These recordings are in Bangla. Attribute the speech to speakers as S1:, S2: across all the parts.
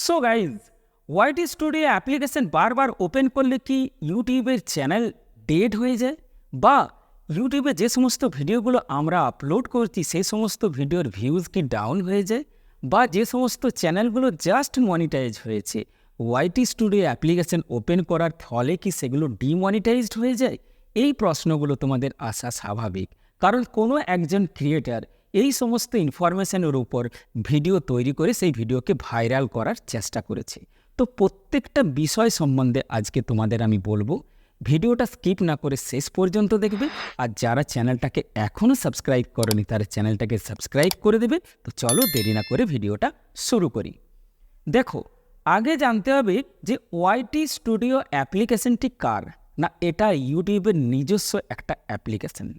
S1: So guys, YT studio application বারবার ওপেন করলে কি ইউটিউবের চ্যানেল ডেড হয়ে যায়? বা ইউটিউবে যে সমস্ত ভিডিওগুলো আমরা আপলোড করছি সেই সমস্ত ভিডিওর ভিউজ কি ডাউন হয়ে যায়? বা যে সমস্ত চ্যানেলগুলো জাস্ট মনিটাইজ হয়েছে ওয়াইটি স্টুডিও অ্যাপ্লিকেশন ওপেন করার ফলে কি সেগুলো ডিমনিটাইজড হয়ে যায়? এই প্রশ্নগুলো তোমাদের আসা স্বাভাবিক, কারণ কোনো একজন ক্রিয়েটার এই সমস্ত ইনফরমেশনের উপর ভিডিও তৈরি করে সেই ভিডিওকে ভাইরাল করার চেষ্টা করেছে। তো প্রত্যেকটা বিষয় সম্বন্ধে আজকে তোমাদের আমি বলবো। ভিডিওটা স্কিপ না করে শেষ পর্যন্ত দেখবে। আর যারা চ্যানেলটাকে এখনও সাবস্ক্রাইব করনি তারা চ্যানেলটাকে সাবস্ক্রাইব করে দেবে। তো চলো দেরি না করে ভিডিওটা শুরু করি। দেখো, আগে জানতে হবে যে ওয়াইটি স্টুডিও অ্যাপ্লিকেশনটি কার। না, এটা ইউটিউবের নিজস্ব একটা অ্যাপ্লিকেশন।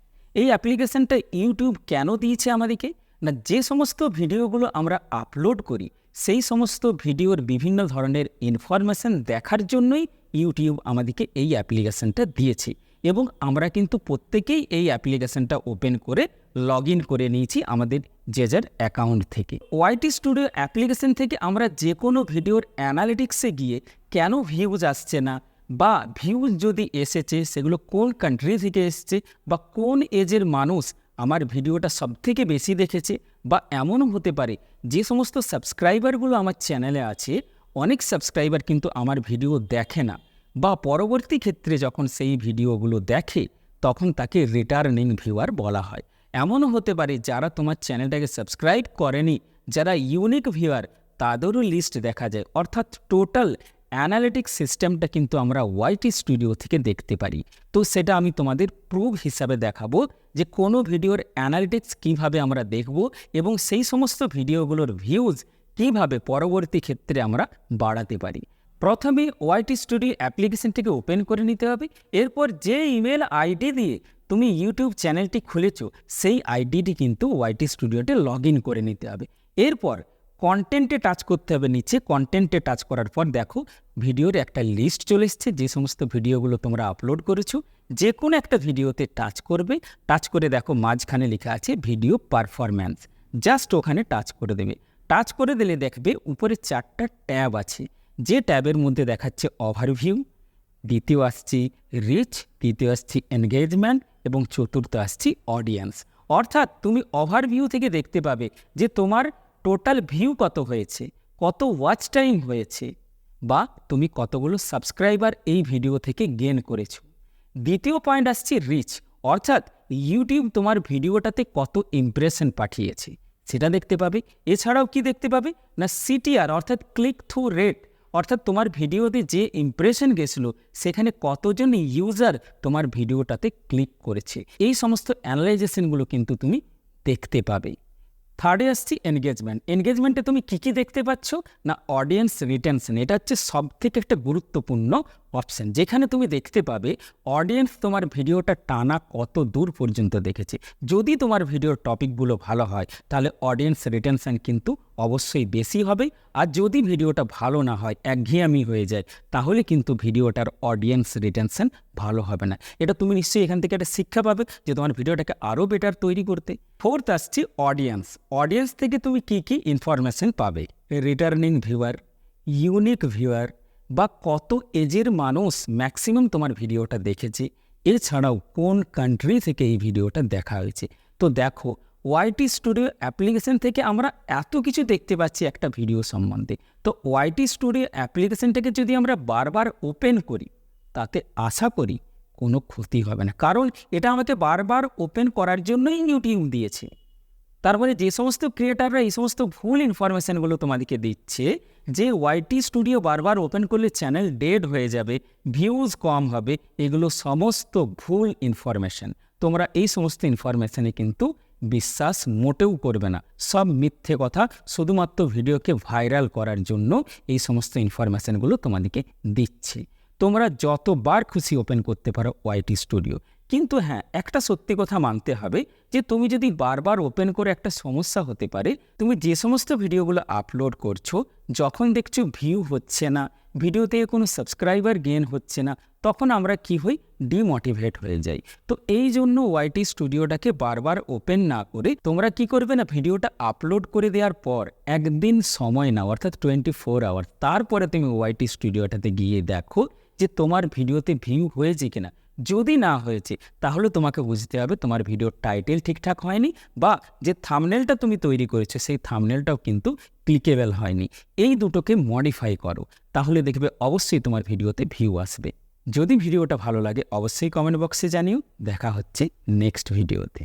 S1: এই অ্যাপ্লিকেশনটা ইউটিউব কেন দিয়েছে আমাদেরকে? না, যে সমস্ত ভিডিওগুলো আমরা আপলোড করি সেই সমস্ত ভিডিওর বিভিন্ন ধরনের ইনফরমেশান দেখার জন্যই ইউটিউব আমাদেরকে এই অ্যাপ্লিকেশনটা দিয়েছে। এবং আমরা কিন্তু প্রত্যেকেই এই অ্যাপ্লিকেশনটা ওপেন করে লগ ইন করে নিয়েছি আমাদের যে যার অ্যাকাউন্ট থেকে। ওয়াইটি স্টুডিও অ্যাপ্লিকেশন থেকে আমরা যে কোনো ভিডিওর অ্যানালিটিক্সে গিয়ে কেন ভিউজ আসছে না, বা ভিউজ যদি এসেছে সেগুলো কোন কান্ট্রি থেকে এসছে, বা কোন এজের মানুষ আমার ভিডিওটা সবথেকে বেশি দেখেছে, বা এমনও হতে পারে যে সমস্ত সাবস্ক্রাইবারগুলো আমার চ্যানেলে আছে অনেক সাবস্ক্রাইবার কিন্তু আমার ভিডিও দেখে না, বা পরবর্তী ক্ষেত্রে যখন সেই ভিডিওগুলো দেখে তখন তাকে রিটার্নিং ভিউয়ার বলা হয়। এমনও হতে পারে যারা তোমার চ্যানেলটাকে সাবস্ক্রাইব করেনি, যারা ইউনিক ভিউয়ার তাদেরও লিস্ট দেখা যায়। অর্থাৎ টোটাল অ্যানালিটিক্স সিস্টেমটা কিন্তু আমরা ওয়াইটি স্টুডিও থেকে দেখতে পারি। তো সেটা আমি তোমাদের প্রুফ হিসাবে দেখাবো যে কোনো ভিডিওর অ্যানালিটিক্স কিভাবে আমরা দেখব এবং সেই সমস্ত ভিডিওগুলোর ভিউজ কিভাবে পরবর্তী ক্ষেত্রে আমরা বাড়াতে পারি। প্রথমে ওয়াইটি স্টুডিও অ্যাপ্লিকেশনটিকে ওপেন করে নিতে হবে। এরপর যে ইমেল আইডি দিয়ে তুমি ইউটিউব চ্যানেলটি খুলেছো সেই আইডিটি কিন্তু ওয়াইটি স্টুডিওতে লগ ইন করে নিতে হবে। এরপর কন্টেন্টে টাচ করতে হবে। নিচে কন্টেন্টে টাচ করার পর দেখো ভিডিওর একটা লিস্ট চলে এসছে যে সমস্ত ভিডিওগুলো তোমরা আপলোড করেছো। যে কোনো একটা ভিডিওতে টাচ করবে, টাচ করে দেখো মাঝখানে লেখা আছে ভিডিও পারফরম্যান্স। জাস্ট ওখানে টাচ করে দেবে। টাচ করে দিলে দেখবে উপরে 4টা ট্যাব আছে, যে ট্যাবের মধ্যে দেখাচ্ছে ওভারভিউ, দ্বিতীয় আসছে রিচ, তৃতীয় আসছে এনগেজমেন্ট এবং চতুর্থ আসছে অডিয়েন্স। অর্থাৎ তুমি ওভারভিউ থেকে দেখতে পাবে যে তোমার টোটাল ভিউ কত হয়েছে, কত ওয়াচ টাইম হয়েছে, বা তুমি কতগুলো সাবস্ক্রাইবার এই ভিডিও থেকে গেন করেছো। দ্বিতীয় পয়েন্ট আসছে রিচ, অর্থাৎ ইউটিউব তোমার ভিডিওটাতে কত ইমপ্রেশন পাঠিয়েছে সেটা দেখতে পাবে। এছাড়াও কি দেখতে পাবে না সিটিআর অর্থাৎ ক্লিক থ্রু রেট, অর্থাৎ তোমার ভিডিওতে যে ইমপ্রেশন গেছিলো সেখানে কতজন ইউজার তোমার ভিডিওটাতে ক্লিক করেছে। এই সমস্ত অ্যানালাইজেশনগুলো কিন্তু তুমি দেখতে পাবে। থার্ডে আসছি এনগেজমেন্ট। এনগেজমেন্টে তুমি কী কী দেখতে পাচ্ছ না অডিয়েন্স রিটেনশন। এটা হচ্ছে সবথেকে একটা গুরুত্বপূর্ণ অপশান, যেখানে তুমি দেখতে পাবে অডিয়েন্স তোমার ভিডিওটা টানা কত দূর পর্যন্ত দেখেছে। যদি তোমার ভিডিওর টপিকগুলো ভালো হয় তাহলে অডিয়েন্স রিটেনশন কিন্তু অবশ্যই বেশি হবে। আর যদি ভিডিওটা ভালো না হয়, একঘেয়েমি হয়ে যায়, তাহলে কিন্তু ভিডিওটার অডিয়েন্স রিটেনশন ভালো হবে না। এটা তুমি নিশ্চয়ই এখান থেকে একটা শিক্ষা পাবে যে তোমার ভিডিওটাকে আরও বেটার তৈরি করতে। ফোর্থ আসছে অডিয়েন্স। অডিয়েন্স থেকে তুমি কী কী ইনফরমেশন পাবে, রিটার্নিং ভিউয়ার, ইউনিক ভিউয়ার, বা কত এজের মানুষ ম্যাক্সিমাম তোমার ভিডিওটা দেখেছে, এছাড়াও কোন কান্ট্রি থেকে এই ভিডিওটা দেখা হয়েছে। তো দেখো ওয়াইটি স্টুডিও অ্যাপ্লিকেশন থেকে আমরা এত কিছু দেখতে পাচ্ছি একটা ভিডিও সম্বন্ধে। তো ওয়াইটি স্টুডিও অ্যাপ্লিকেশনটাকে যদি আমরা বারবার ওপেন করি তাতে আশা করি কোনো ক্ষতি হবে না, কারণ এটা আমাকে বারবার ওপেন করার জন্যই ইউটিউব দিয়েছে। তারপরে যে সমস্ত ক্রিয়েটাররা এই সমস্ত ভুল ইনফরমেশানগুলো তোমাদেরকে দিচ্ছে যে ওয়াইটি স্টুডিও বারবার ওপেন করলে চ্যানেল ডেড হয়ে যাবে, ভিউজ কম হবে, এগুলো সমস্ত ভুল ইনফরমেশান। তোমরা এই সমস্ত ইনফরমেশানে কিন্তু বিশ্বাস মোটেও করবে না, সব মিথ্যে কথা। শুধুমাত্র ভিডিওকে ভাইরাল করার জন্য এই সমস্ত ইনফরমেশানগুলো তোমাদেরকে দিচ্ছে। তোমরা যতবার খুশি ওপেন করতে পারো ওয়াইটি স্টুডিও, কিন্তু হ্যাঁ, একটা সত্যি কথা মানতে হবে যে তুমি যদি বারবার ওপেন করে, একটা সমস্যা হতে পারে, তুমি যে সমস্ত ভিডিওগুলো আপলোড করছো যখন দেখছো ভিউ হচ্ছে না, ভিডিও থেকে কোনো সাবস্ক্রাইবার গেইন হচ্ছে না, তখন আমরা কি হই, ডিমোটিভেট হয়ে যাই। তো এই জন্য ওয়াইটি স্টুডিওটাকে বারবার ওপেন না করে তোমরা কি করবে না, ভিডিওটা আপলোড করে দেওয়ার পর একদিন সময় নাও, অর্থাৎ 24 আওয়ার, তারপরে তুমি ওয়াইটি স্টুডিওটাতে গিয়ে দেখো যে তোমার ভিডিওতে ভিউ হয়েছে কিনা। যদি না হয়েছে তাহলে তোমাকে বুঝতে হবে তোমার ভিডিওর টাইটেল ঠিকঠাক হয়নি, বা যে থাম্বনেলটা তুমি তৈরি করেছো সেই থাম্বনেলটাও কিন্তু ক্লিকেবল হয়নি। এই দুটোকে মডিফাই করো, তাহলে দেখবে অবশ্যই তোমার ভিডিওতে ভিউ আসবে। যদি ভিডিওটা ভালো লাগে অবশ্যই কমেন্ট বক্সে জানিও। দেখা হচ্ছে নেক্সট ভিডিওতে।